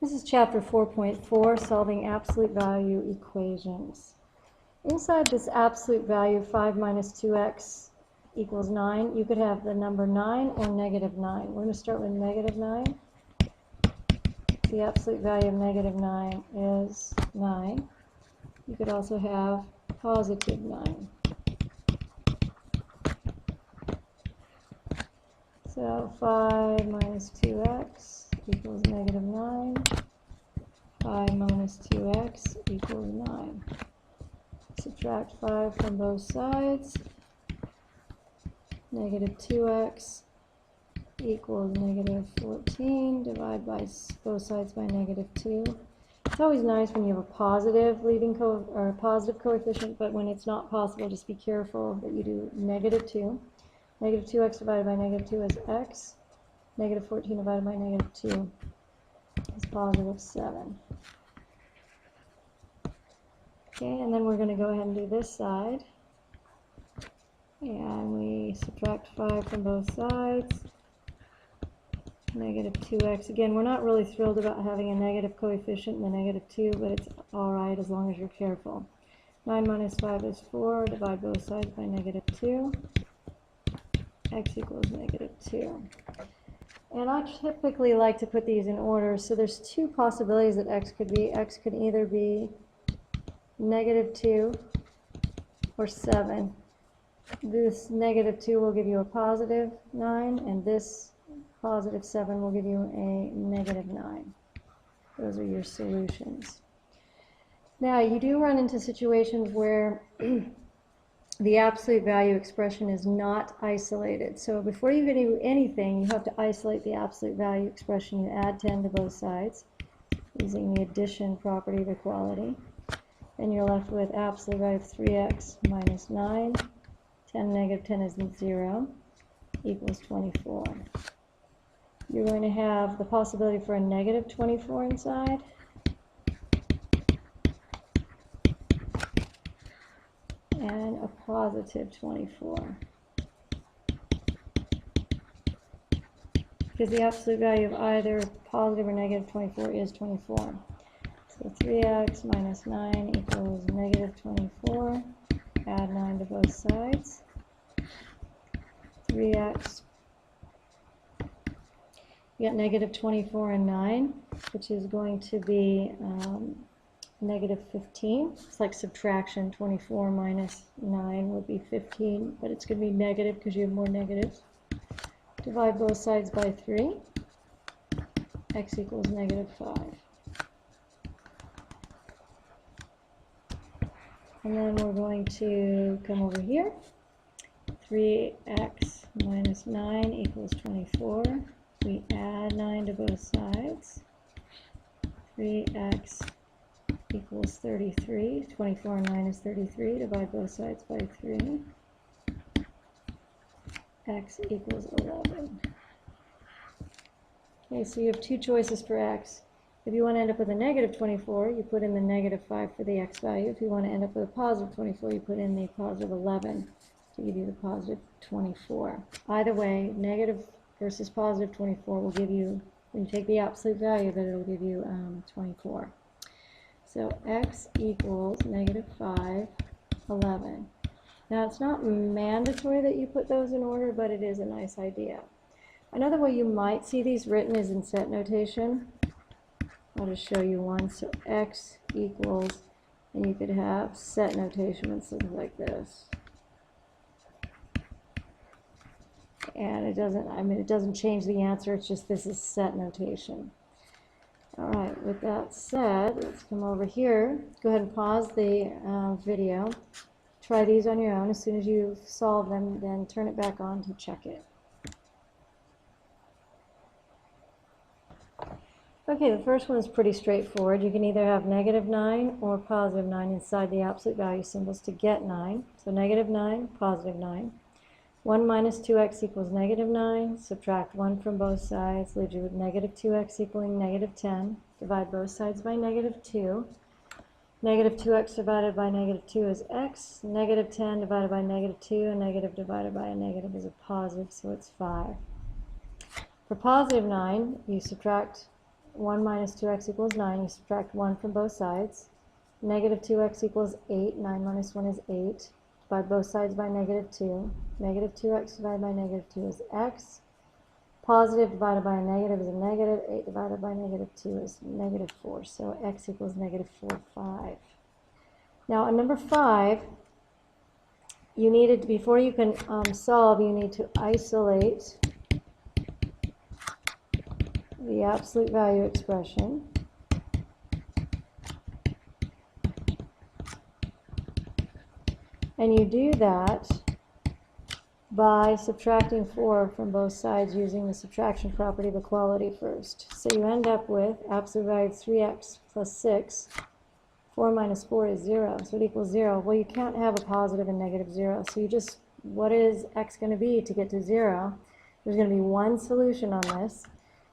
This is chapter 4.4, solving absolute value equations. Inside this absolute value, 5 minus 2x equals 9, you could have the number 9 or negative 9. We're going to start with negative 9. The absolute value of negative 9 is 9. You could also have positive 9. So 5 minus 2x equals negative 9. 5 minus 2x equals 9. Subtract 5 from both sides. Negative 2x equals negative 14. Divide by both sides by negative 2. It's always nice when you have a positive positive coefficient, but when it's not possible, just be careful that you do negative 2. Negative 2x divided by negative 2 is x. Negative 14 divided by negative 2 is positive 7. Okay, and then we're going to go ahead and do this side. And we subtract 5 from both sides. Negative 2x. Again, we're not really thrilled about having a negative coefficient in the negative 2, but it's alright as long as you're careful. 9 minus 5 is 4. Divide both sides by negative 2. X equals negative 2. And I typically like to put these in order. So there's two possibilities that x could be. X could either be negative 2 or 7. This negative 2 will give you a positive 9, and this positive 7 will give you a negative 9. Those are your solutions. Now, you do run into situations where the absolute value expression is not isolated. So before you can do anything, you have to isolate the absolute value expression. You add 10 to both sides using the addition property of equality. Then you're left with absolute value of 3x minus 9. 10 negative 10 is 0 equals 24. You're going to have the possibility for a negative 24 inside. And a positive 24. Because the absolute value of either positive or negative 24 is 24. So 3x minus 9 equals negative 24. Add 9 to both sides. 3x. You got negative 24 and 9, which is going to be negative 15. It's like subtraction. 24 minus 9 would be 15, but it's going to be negative because you have more negatives. Divide both sides by 3. X equals negative 5. And then we're going to come over here. 3x minus 9 equals 24. We add 9 to both sides. 3x equals 33. 24 and 9 is 33. Divide both sides by 3. X equals 11. Okay, so you have two choices for x. If you want to end up with a negative 24, you put in the negative 5 for the x value. If you want to end up with a positive 24, you put in the positive 11 to give you the positive 24. Either way, negative versus positive 24 will give you, when you take the absolute value, that it will give you 24. So x equals negative 5, 11. Now, it's not mandatory that you put those in order, but it is a nice idea. Another way you might see these written is in set notation. I'll just show you one. So x equals, and you could have set notation with something like this. And it doesn't change the answer, it's just this is set notation. Alright, with that said, let's come over here. Go ahead and pause the video. Try these on your own. As soon as you solve them, then turn it back on to check it. Okay, the first one is pretty straightforward. You can either have negative 9 or positive 9 inside the absolute value symbols to get 9. So negative 9, positive 9. 1 minus 2x equals negative 9. Subtract 1 from both sides. Leaves you with negative 2x equaling negative 10. Divide both sides by negative 2. Negative 2x divided by negative 2 is x. Negative 10 divided by negative 2. A negative divided by a negative is a positive, so it's 5. For positive 9, you subtract 1 minus 2x equals 9. You subtract 1 from both sides. Negative 2x equals 8. 9 minus 1 is 8. Divide both sides by negative 2. Negative 2x divided by negative 2 is x. Positive divided by a negative is a negative. 8 divided by negative 2 is negative 4. So x equals negative 4, 5. Now, on number 5, you needed, before you can solve, you need to isolate the absolute value expression. And you do that by subtracting 4 from both sides using the subtraction property of equality first. So you end up with absolute value of 3x plus 6. 4 minus 4 is 0, so it equals 0. Well, you can't have a positive and negative 0, so you just, what is x going to be to get to 0? There's going to be one solution on this.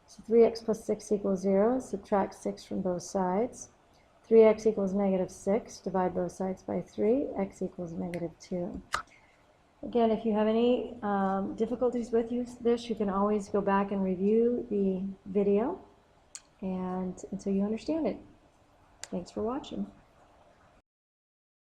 So 3x plus 6 equals 0. Subtract 6 from both sides. 3x equals negative 6. Divide both sides by 3. X equals negative 2. Again, if you have any difficulties with this, you can always go back and review the video until you understand it. Thanks for watching.